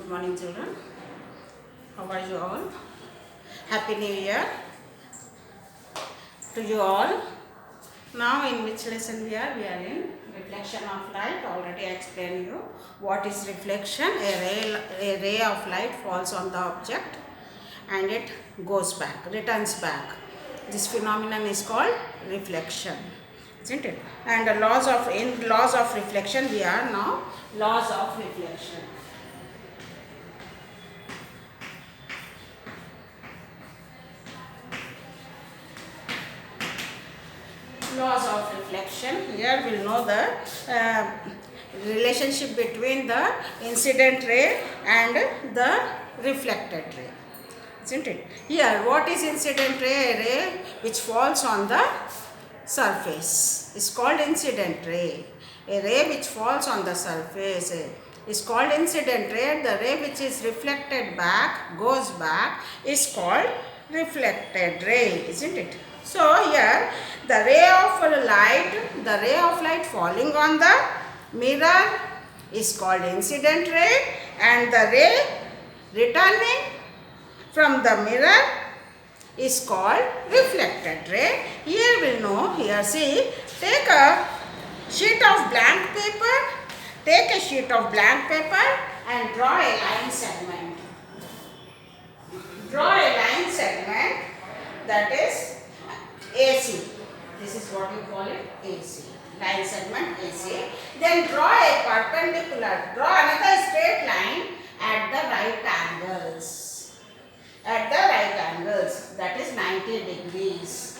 Good morning, children. How are you all? Happy New Year to you all. Now, in which lesson we are? We are in reflection of light. Already I explained you what is reflection. A ray of light falls on the object and it goes back, returns back. This phenomenon is called reflection, isn't it? And the laws of reflection, we are now laws of reflection. Laws of reflection. Here we will know the relationship between the incident ray and the reflected ray, isn't it? Here, what is incident ray? A ray which falls on the surface is called incident ray. A ray which falls on the surface is called incident ray. The ray which is reflected back, goes back, is called reflected ray, isn't it? So here the ray of light falling on the mirror is called incident ray, and the ray returning from the mirror is called reflected ray. Here we know, here see, take a sheet of blank paper and draw a line segment. Draw a line segment, that is AC. This is what you call it, AC. Line segment AC. Then draw another straight line at the right angles. That is 90 degrees.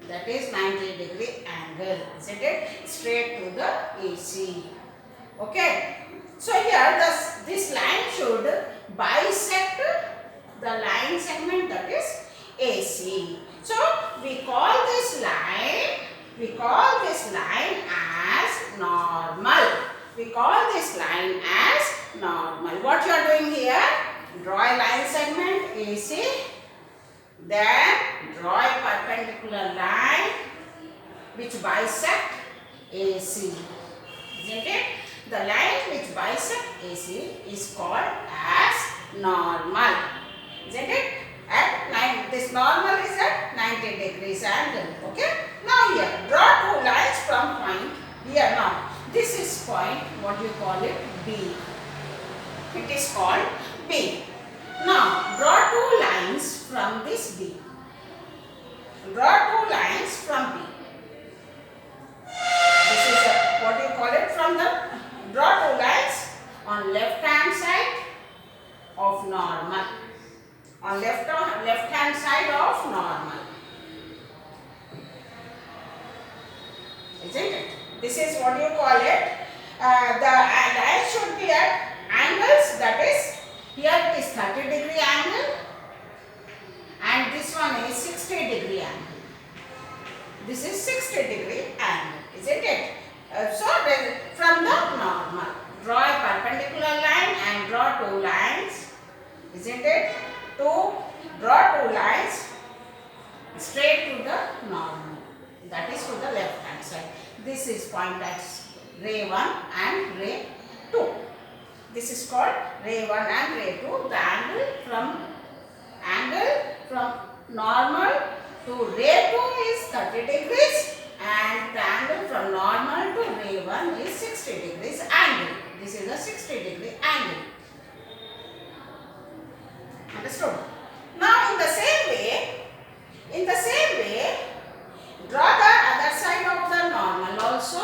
That is 90 degree angle. Isn't it? Straight to the AC. Okay. So here this line should bisect the line segment, that is AC. So we call this line as normal. What you are doing here? Draw a line segment AC, then draw a perpendicular line which bisect AC. Isn't it? The line which bisect AC is called as normal. Isn't it? This normal is at 90 degrees angle. Okay. Now here, draw two lines from point here. Now, this is point, what you call it? B. It is called B. Now, draw two lines from this B. Draw two lines from B. This is what you call it, from the, draw two lines on left hand side of normal. On left hand side of normal. Isn't it? This is what you call it. The line should be at angles, that is, here it is 30 degree angle and this one is 60 degree angle. This is 60 degree angle, isn't it? So from the normal, draw a perpendicular line and draw two lines, isn't it? Draw two lines straight to the normal, that is to the left hand side. This is point at ray 1 and ray 2. This is called ray 1 and ray 2. The angle from normal to ray 2 is 30 degrees and the angle from normal to ray 1 is 60 degrees angle. This is a 60 degree angle. Understood? Now in the same way, draw the other side of the normal also.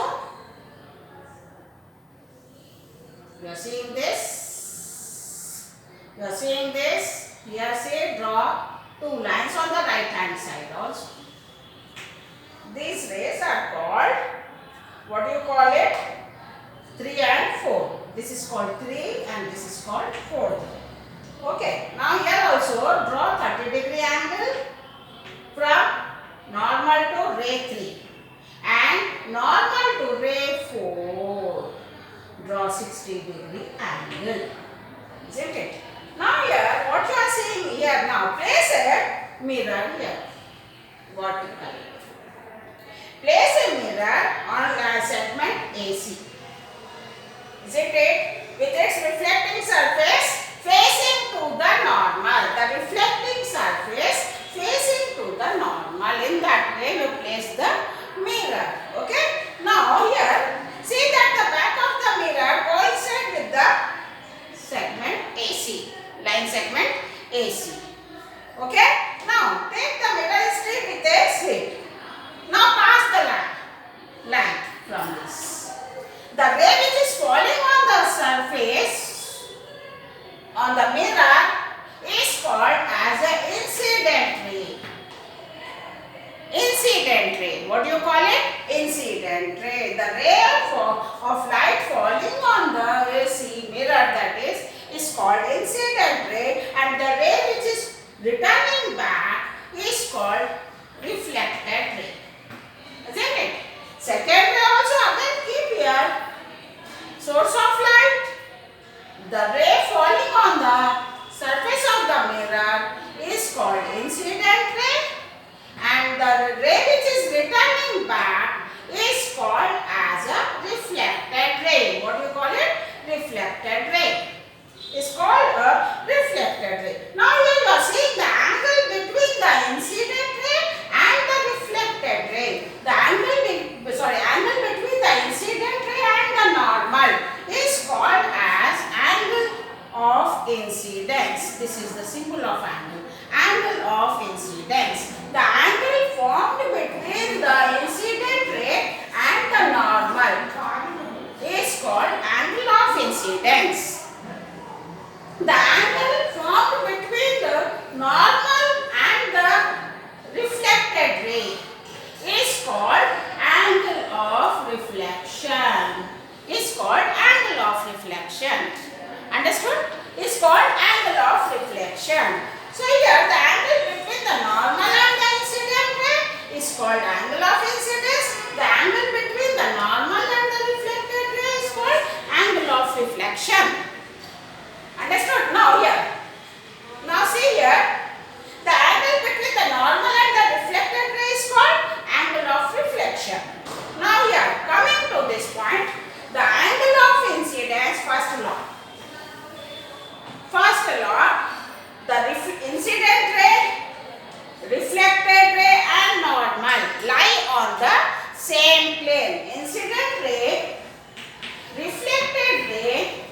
You are seeing this. Here say draw two lines on the right hand side also. These rays are called, what do you call it? 3 and 4. This is called 3 and this is called 4. Okay, now here also draw 30 degree angle from normal to ray 3 and normal to ray 4. Draw 60 degree angle. Isn't it? Now here, what you are seeing here, now place a mirror here. Vertical. Place a mirror on a segment AC. Isn't it? With its reflecting surface segment AC. Okay. Now take the middle strip with a slit. Now pass the light from this. The ray which is falling on the surface on the mirror is called as an incident ray. Incident ray. What do you call it? Incident ray. The ray of light falling on the AC mirror, that is called incident ray, and the ray which is returning back is called reflected ray. Isn't it? Second ray also again keep here. Source of light. The ray falling on the surface of the mirror is called incident ray, and the ray which is returning back is called as a reflected ray. What do you call it? Reflected ray. It's called a reflected ray. Now here you are seeing the angle between the incident ray and the reflected ray. The angle between the incident ray and the normal is called as angle of incidence. This is the symbol of angle. Angle of incidence. The angle formed between the incident ray and the normal is called angle of incidence. The angle formed between the normal and the reflected ray is called angle of reflection. Is called angle of reflection. Understood? Is called angle of reflection. So here the angle between the normal and the incident ray is called angle of incidence. The angle between the normal and the reflected ray is called angle of reflection. Understood? Now here. Now see here. The angle between the normal and the reflected ray is called angle of reflection. Now here, coming to this point, the angle of incidence, first law. First law, the incident ray, reflected ray and normal lie on the same plane. Incident ray, reflected ray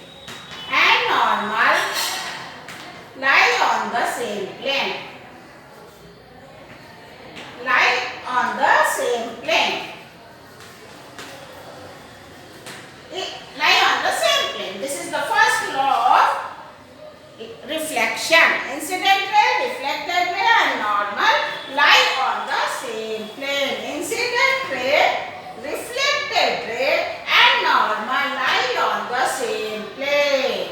and normal lie on the same plane. Lie on the same plane. Lie on the same plane. This is the first law of reflection. Incident ray, reflected ray and normal lie on the same plane. Incident ray, reflected ray and normal lie on the same plane.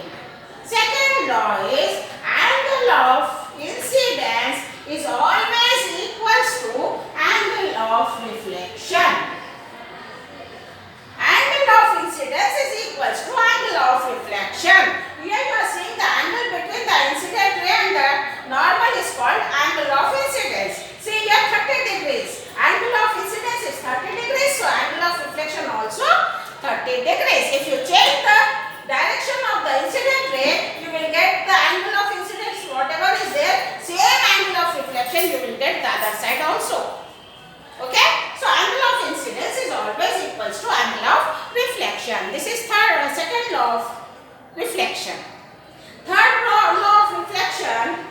Second law is angle of incidence is always equals to angle of reflection. Angle of incidence is equals to angle of reflection. Here you are seeing the angle between the incident ray and the normal is called angle of incidence. See here 30 degrees. Angle of incidence is 30 degrees. So angle of reflection also 30 degrees. If you change the direction of the incident ray, you will get the angle of incidence, whatever is there, same angle of reflection you will get the other side also. Okay? So angle of incidence is always equals to angle of reflection. This is second law of reflection. Third law of reflection,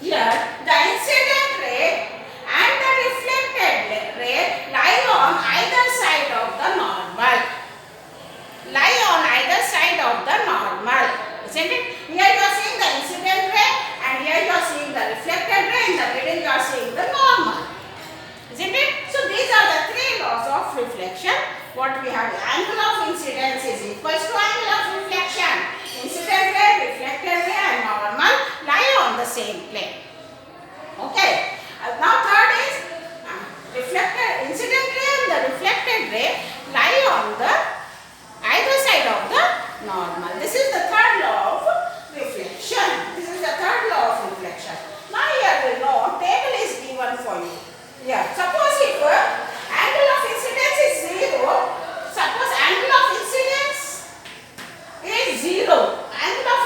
here the incident ray and the reflected ray lie on either side of the normal. Lie on either side of the normal. Isn't it? Here you are seeing the incident ray and here you are seeing the reflected ray. In the middle you are seeing the normal. Isn't it? So these are the three laws of reflection. What we have, angle of incidence is equals to angle of reflection. Incident ray, reflected ray and normal lie on the same plane. Okay. Now third is incident ray and the reflected ray lie on the either side of the normal. This is the third law of reflection. This is the third law of reflection. Now here we know table is given for you. Yeah. Suppose if angle of incidence is 0, suppose angle of incidence is 0. Angle of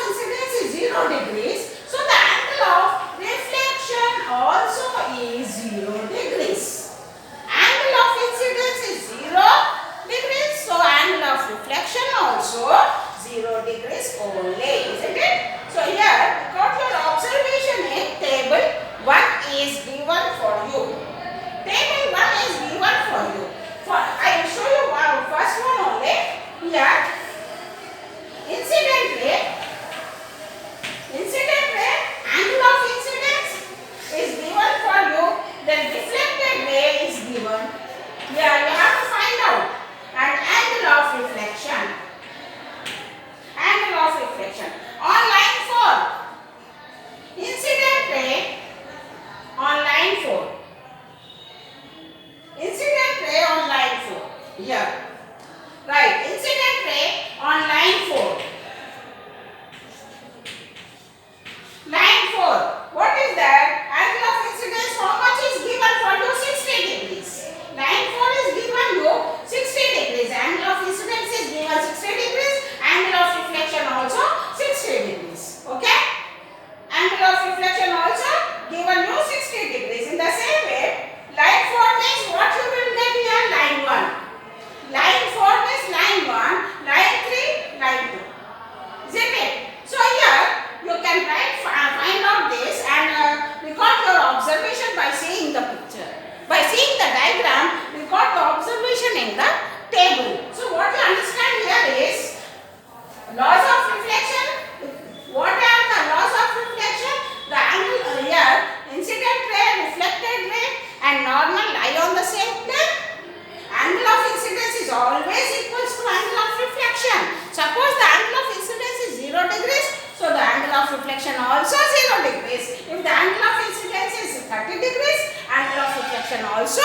reflection also 0 degrees. If the angle of incidence is 30 degrees, angle of reflection also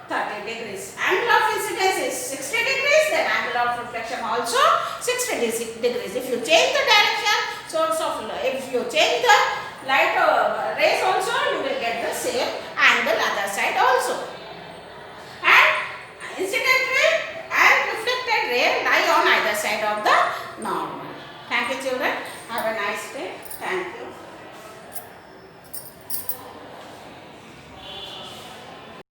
30 degrees. Angle of incidence is 60 degrees, then angle of reflection also 60 degrees. If you change the direction, source of light, if you change the light rays also, you will get the same angle other side also. And incident ray and reflected ray lie on either side of the normal. Thank you children. Have a nice day. Thank you.